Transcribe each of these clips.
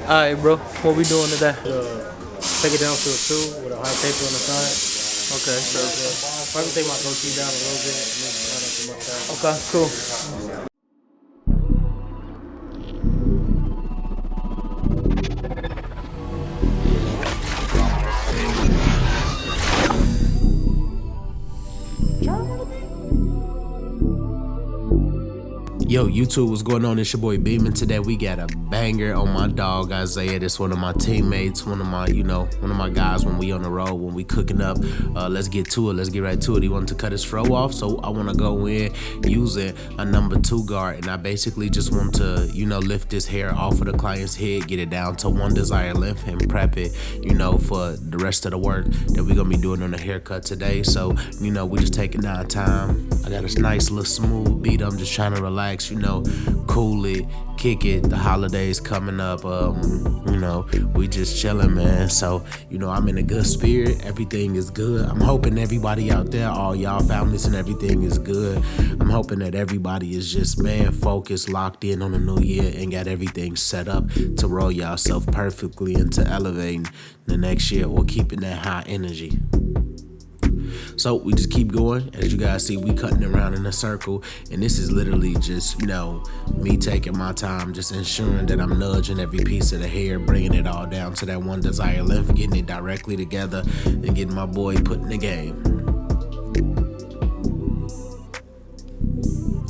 Alright, bro. What we doing today? Take it down to a 2 with a high taper on the side. Okay, so Probably take my goatee down a little bit and then run up to my side. okay, cool. Yo, YouTube, what's going on? It's your boy Beeman. Today we got a banger on my dog Isaiah. This one of my teammates, one of my guys when we on the road, when we cooking up. Let's get to it. Let's get right to it. He wanted to cut his fro off, so I want to go in using a number 2 guard, and I basically just want to, lift this hair off of the client's head, get it down to one desired length, and prep it, for the rest of the work that we're gonna be doing on the haircut today. So, we just taking our time. I got a nice little smooth beat. I'm just trying to relax. Cool it, kick it. The holidays coming up, we just chilling, man. So, I'm in a good spirit. Everything is good. I'm hoping everybody out there, all y'all families and everything is good. I'm hoping that everybody is just, man, focused, locked in on the new year and got everything set up to roll yourself perfectly into elevating the next year or keeping that high energy. So we just keep going. As you guys see, we cutting around in a circle, and this is literally just, me taking my time, just ensuring that I'm nudging every piece of the hair, bringing it all down to that one desired length, getting it directly together, and getting my boy put in the game.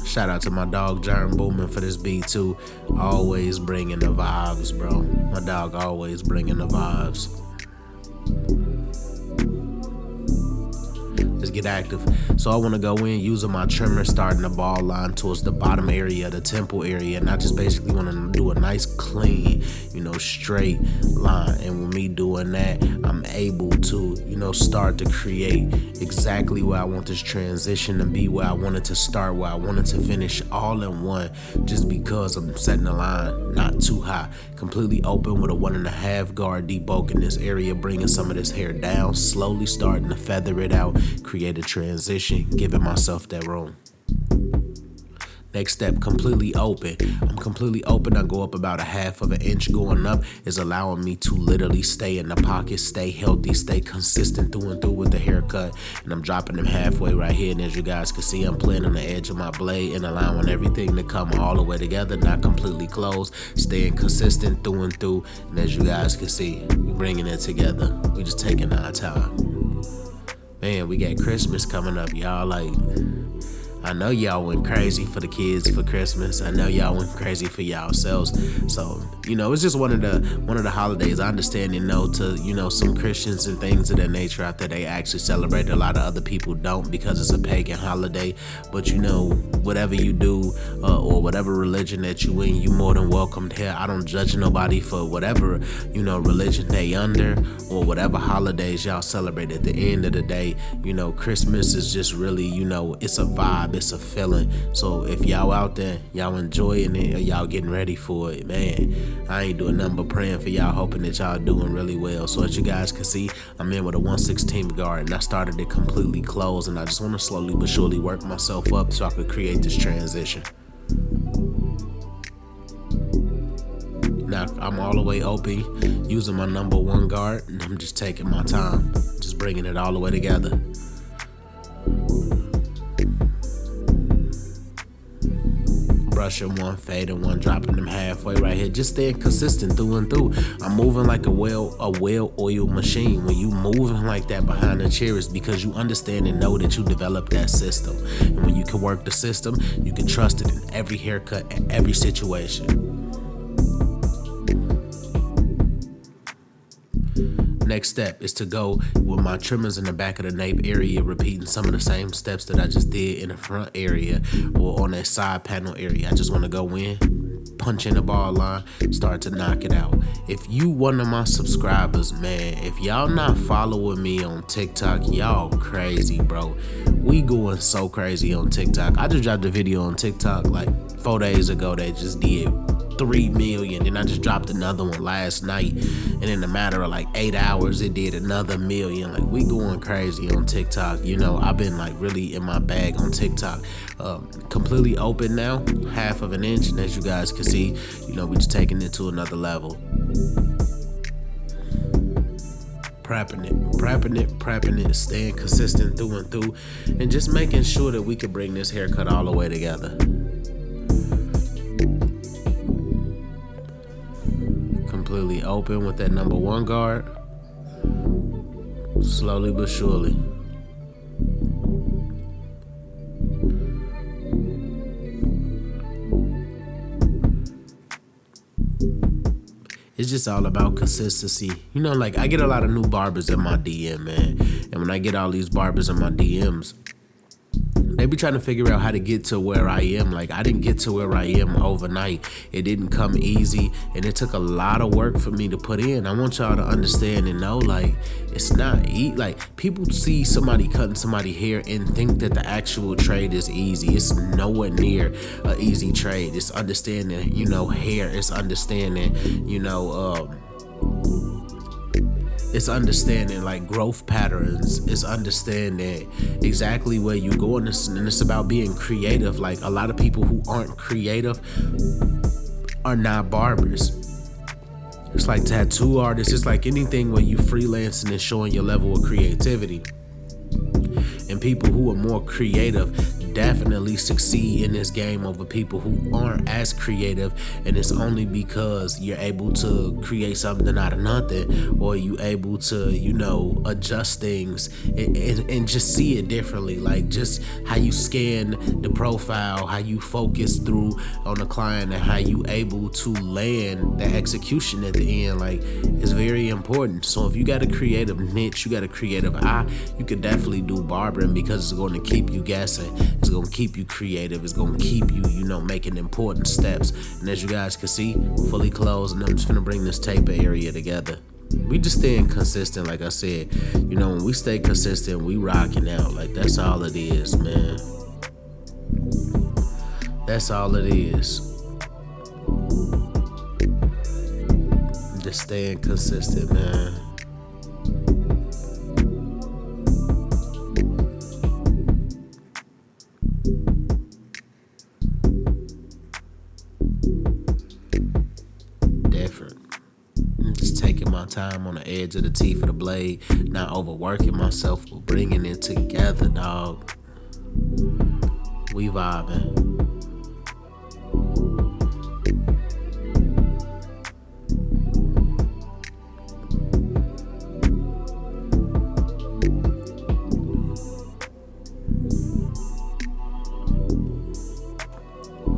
Shout out to my dog, Jern Boomin, for this beat too. Always bringing the vibes, bro. My dog always bringing the vibes. Let's get active. So I want to go in using my trimmer, starting the ball line towards the bottom area, the temple area, and I just basically want to do a nice clean, straight line. And with me doing that, I'm able to, start to create exactly where I want this transition to be, where I want it to start, where I want it to finish, all in one, just because I'm setting the line not too high, completely open with a 1.5 guard, debulking this area, bringing some of this hair down, slowly starting to feather it out, create a transition, giving myself that room. Next step, completely open. I'm completely open. I go up about 1/2 inch. Going up is allowing me to literally stay in the pocket, stay healthy, stay consistent through and through with the haircut. And I'm dropping them halfway right here. And as you guys can see, I'm playing on the edge of my blade and allowing everything to come all the way together, not completely closed, staying consistent through and through. And as you guys can see, we're bringing it together. We're just taking our time. Man, we got Christmas coming up, y'all. I know y'all went crazy for the kids for Christmas. I know y'all went crazy for yourselves. So, it's just one of the holidays. I understand to, some Christians and things of that nature out there, they actually celebrate. A lot of other people don't because it's a pagan holiday. But, whatever you do or whatever religion that you in, you more than welcome here. I don't judge nobody for whatever, religion they under or whatever holidays y'all celebrate. At the end of the day, Christmas is just really, it's a vibe. It's a feeling. So if y'all out there, y'all enjoying it or y'all getting ready for it, man, I ain't doing nothing but praying for y'all, hoping that y'all doing really well. So as you guys can see, I'm in with a 1/16 guard, and I started it completely closed, and I just want to slowly but surely work myself up so I could create this transition. Now I'm all the way open, using my number 1 guard, and I'm just taking my time, just bringing it all the way together. Brushing one, fading one, dropping them halfway right here, just staying consistent through and through. I'm moving like a well-oiled machine. When you moving like that behind the chair, it's because you understand and know that you developed that system. And when you can work the system, you can trust it in every haircut and every situation. Next step is to go with my trimmers in the back of the nape area, repeating some of the same steps that I just did in the front area or on that side panel area. I just want to go in, punch in the ball line, start to knock it out. If you one of my subscribers, man, if y'all not following me on TikTok, y'all crazy, bro. We going so crazy on TikTok. I just dropped a video on TikTok like 4 days ago that just did 3 million. Then I just dropped another one last night, and in a matter of like 8 hours it did another million. Like, we going crazy on TikTok. I've been like really in my bag on TikTok. Completely open now, 1/2 inch, and as you guys can see, we just taking it to another level. Prepping it, staying consistent through and through, and just making sure that we can bring this haircut all the way together. Completely open with that number 1 guard, slowly but surely. It's just all about consistency. You know, like I get a lot of new barbers in my DM, man. And when I get all these barbers in my DMs, they be trying to figure out how to get to where I am. Like, I didn't get to where I am overnight. It didn't come easy, and it took a lot of work for me to put in. I want y'all to understand and know, like, it's not like, people see somebody cutting somebody's hair and think that the actual trade is easy. It's nowhere near an easy trade. It's understanding, you know, hair. It's understanding, you know, it's understanding like growth patterns. It's understanding exactly where you go, and it's about being creative. Like, a lot of people who aren't creative are not barbers. It's like tattoo artists. It's like anything where you freelancing and showing your level of creativity. And people who are more creative definitely succeed in this game over people who aren't as creative, and it's only because you're able to create something out of nothing, or you able to, you know, adjust things and just see it differently. Like, just how you scan the profile, how you focus through on the client, and how you able to land the execution at the end. Like, it's very important. So if you got a creative niche, you got a creative eye, you could definitely do barbering, because it's going to keep you guessing. It's going to keep you creative. It's going to keep you, you know, making important steps. And as you guys can see, fully closed, and I'm just going to bring this taper area together. We just staying consistent, like I said. You know, when we stay consistent, we rocking out. Like, that's all it is, man. That's all it is. Just staying consistent, man. Just taking my time on the edge of the teeth of the blade, not overworking myself, but bringing it together, dog. We vibing.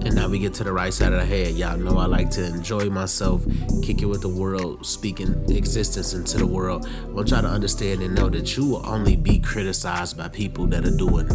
And now we get to the right side of the head. Y'all know I like to enjoy myself, kick it with the world, speaking existence into the world. I want y'all to understand and know that you will only be criticized by people that are doing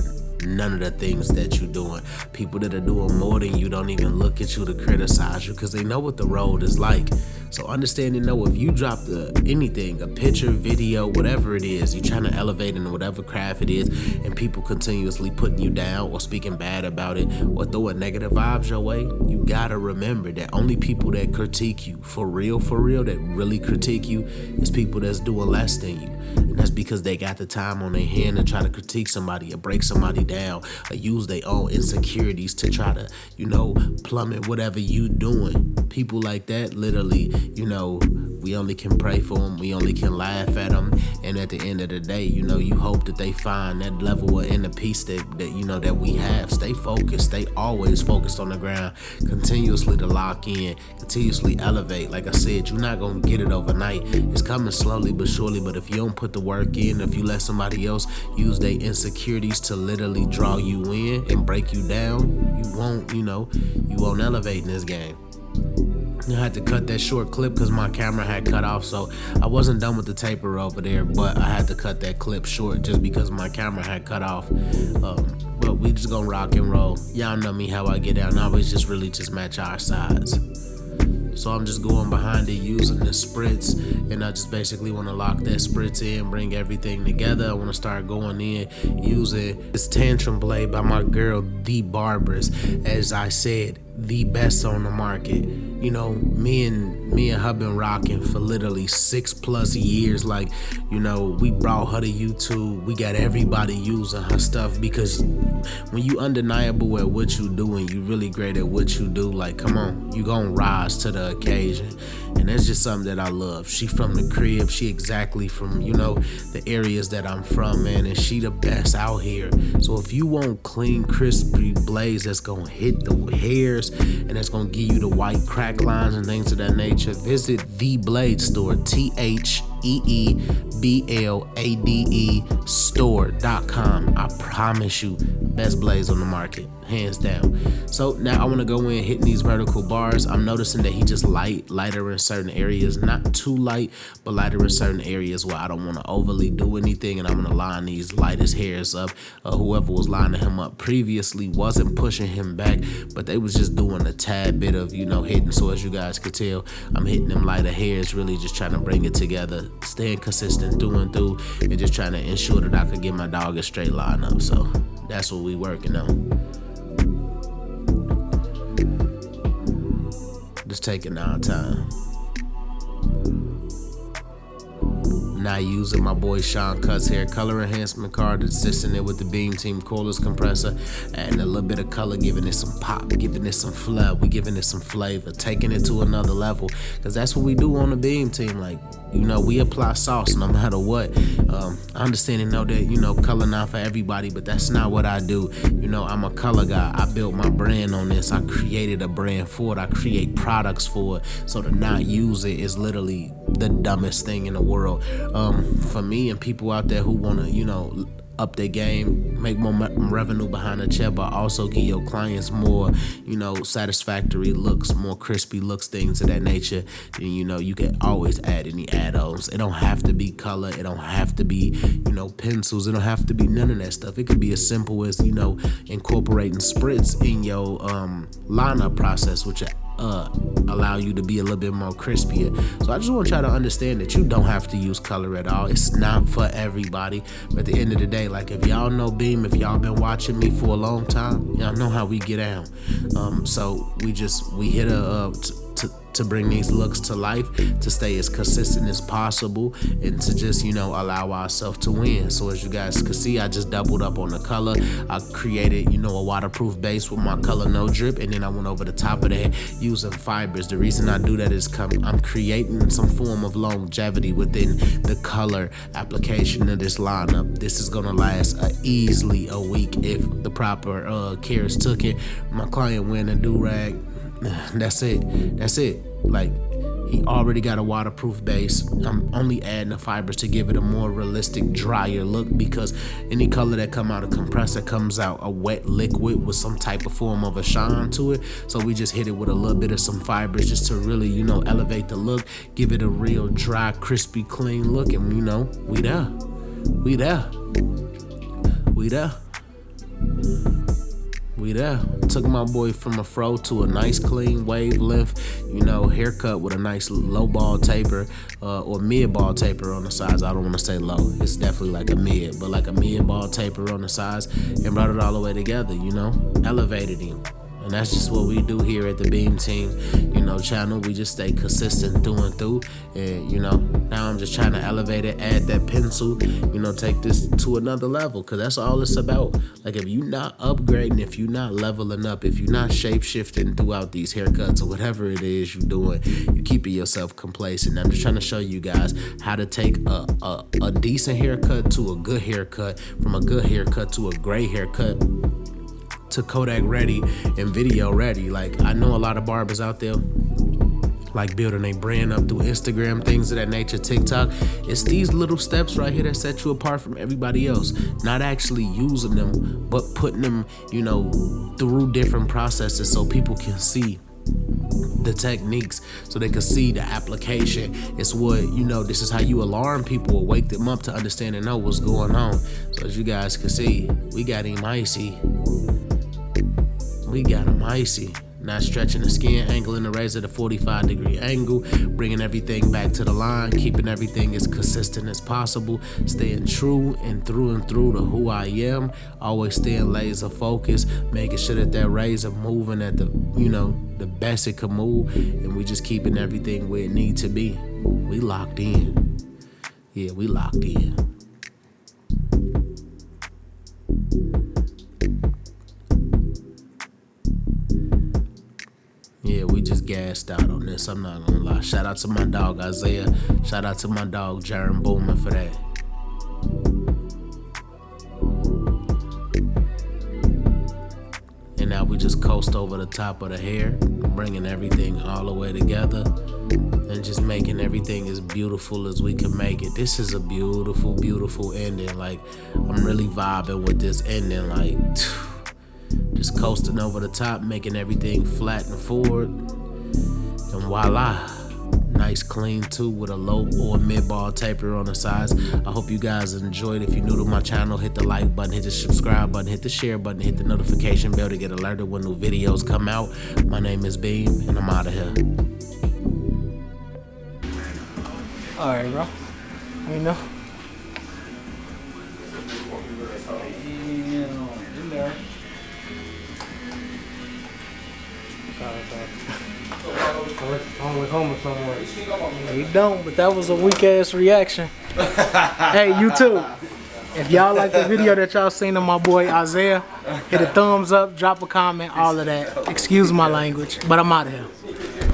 none of the things that you're doing. People that are doing more than you don't even look at you to criticize you, because they know what the road is like. So understand and know, if you drop anything, a picture, video, whatever it is, you're trying to elevate in whatever craft it is, and people continuously putting you down or speaking bad about it or throwing negative vibes your way, you gotta remember that only people that critique you, for real, that really critique you, is people that's doing less than you. And that's because they got the time on their hand to try to critique somebody or break somebody down or use their own insecurities to try to, you know, plummet whatever you doing. People like that, literally, you know, we only can pray for them, we only can laugh at them, and at the end of the day, you know, you hope that they find that level of inner peace that you know that we have. Stay focused, stay always focused on the ground, continuously to lock in, continuously elevate. Like I said, you're not gonna get it overnight. It's coming slowly but surely, but if you don't put the work in, if you let somebody else use their insecurities to literally draw you in and break you down, you won't elevate in this game. I had to cut that short clip because my camera had cut off, so I wasn't done with the taper over there, but I had to cut that clip short just because my camera had cut off. But we just gonna rock and roll. Y'all know me, how I get down. I always just really just match our sides. So I'm just going behind it using the spritz, and I just basically want to lock that spritz in, bring everything together. I want to start going in using this tantrum blade by my girl, The Barbers. As I said, the best on the market. You know, me and Me and her been rocking for literally 6+ years. Like, you know, we brought her to YouTube. We got everybody using her stuff, because when you undeniable at what you do and you really great at what you do, like, come on, you gonna rise to the occasion. And that's just something that I love. She from the crib. She exactly from, you know, the areas that I'm from, man. And she the best out here. So if you want clean, crispy blades that's gonna hit the hairs and that's gonna give you the white crack lines and things of that nature, visit The Blade Store, TheeBlade store.com. I promise you, best blades on the market, hands down. So now I want to go in hitting these vertical bars. I'm noticing that he just lighter in certain areas, not too light, but lighter in certain areas where I don't want to overly do anything, and I'm going to line these lightest hairs up. Whoever was lining him up previously wasn't pushing him back, but they was just doing a tad bit of, you know, hitting. So as you guys could tell, I'm hitting them lighter hairs, really just trying to bring it together, staying consistent through and through, and just trying to ensure that I could get my dog a straight line up. So that's what we working on. Just taking our time. Not using my boy Sean Cutt's hair color enhancement card, assisting it with the Beam Team cordless compressor, adding a little bit of color, giving it some pop, giving it some flair, we giving it some flavor, taking it to another level, because that's what we do on the Beam Team. Like, you know, we apply sauce no matter what. I understand and know that, you know, color not for everybody, but that's not what I do. You know, I'm a color guy. I built my brand on this. I created a brand for it. I create products for it. So to not use it is literally the dumbest thing in the world. For me and people out there who want to, you know, up their game, make more revenue behind the check, but also give your clients more, you know, satisfactory looks, more crispy looks, things of that nature, then, you know, you can always add any add-ons. It don't have to be color. It don't have to be, you know, pencils. It don't have to be none of that stuff. It could be as simple as, you know, incorporating spritz in your lineup process, which allow you to be a little bit more crispier. So I just want to try to understand that you don't have to use color at all. It's not for everybody. But at the end of the day, like, if y'all know Beam, if y'all been watching me for a long time, y'all know how we get down. So we hit her up to bring these looks to life, to stay as consistent as possible, and to just, you know, allow ourselves to win. So as you guys can see, I just doubled up on the color. I created, you know, a waterproof base with my color no drip, and then I went over the top of that using fibers. The reason I do that is I'm creating some form of longevity within the color application of this lineup. This is gonna last easily a week if the proper care is taken. My client wearing a do-rag, that's it. Like, he already got a waterproof base. I'm only adding the fibers to give it a more realistic, drier look, because any color that come out of compressor comes out a wet liquid with some type of form of a shine to it. So we just hit it with a little bit of some fibers just to really, you know, elevate the look, give it a real dry, crispy, clean look, and, you know, we there. Took my boy from a fro to a nice clean wave length, you know, haircut with a nice low ball taper, or mid ball taper on the sides. I don't want to say low. It's definitely like a mid, but like a mid ball taper on the sides, and brought it all the way together, you know, elevated him. And that's just what we do here at the Beam Team, you know, channel. We just stay consistent through and through. And, you know, now I'm just trying to elevate it, add that pencil, you know, take this to another level, because that's all it's about. Like, if you're not upgrading, if you're not leveling up, if you're not shape-shifting throughout these haircuts or whatever it is you're doing, you're keeping yourself complacent. I'm just trying to show you guys how to take a decent haircut to a good haircut, from a good haircut to a great haircut, to Kodak ready and video ready. Like, I know a lot of barbers out there like building a brand up through Instagram, things of that nature, TikTok. It's these little steps right here that set you apart from everybody else. Not actually using them, but putting them, you know, through different processes so people can see the techniques, so they can see the application. It's what, you know, this is how you alarm people or wake them up to understand and know what's going on. So as you guys can see, we got him icy. Not stretching the skin, angling the razor at a 45-degree angle, bringing everything back to the line, keeping everything as consistent as possible, staying true and through to who I am, always staying laser focused, making sure that that razor moving at the, the best it can move, and we just keeping everything where it need to be. We locked in. Yeah, we locked in. Yeah, we just gassed out on this, I'm not gonna lie. Shout out to my dog Isaiah. Shout out to my dog Jaron Bowman for that. And now we just coast over the top of the hair, bringing everything all the way together and just making everything as beautiful as we can make it. This is a beautiful, beautiful ending. Like, I'm really vibing with this ending. Like, just coasting over the top, making everything flat and forward. And voila, nice clean too with a low or mid-ball taper on the sides. I hope you guys enjoyed. If you're new to my channel, hit the like button, hit the subscribe button, hit the share button, hit the notification bell to get alerted when new videos come out. My name is Beam, and I'm out of here. All right, bro. You know. In there. I was home or somewhere. You don't, but that was a weak ass reaction. Hey, you too. If y'all like the video that y'all seen of my boy Isaiah, hit a thumbs up, drop a comment, all of that. Excuse my language, but I'm out of here.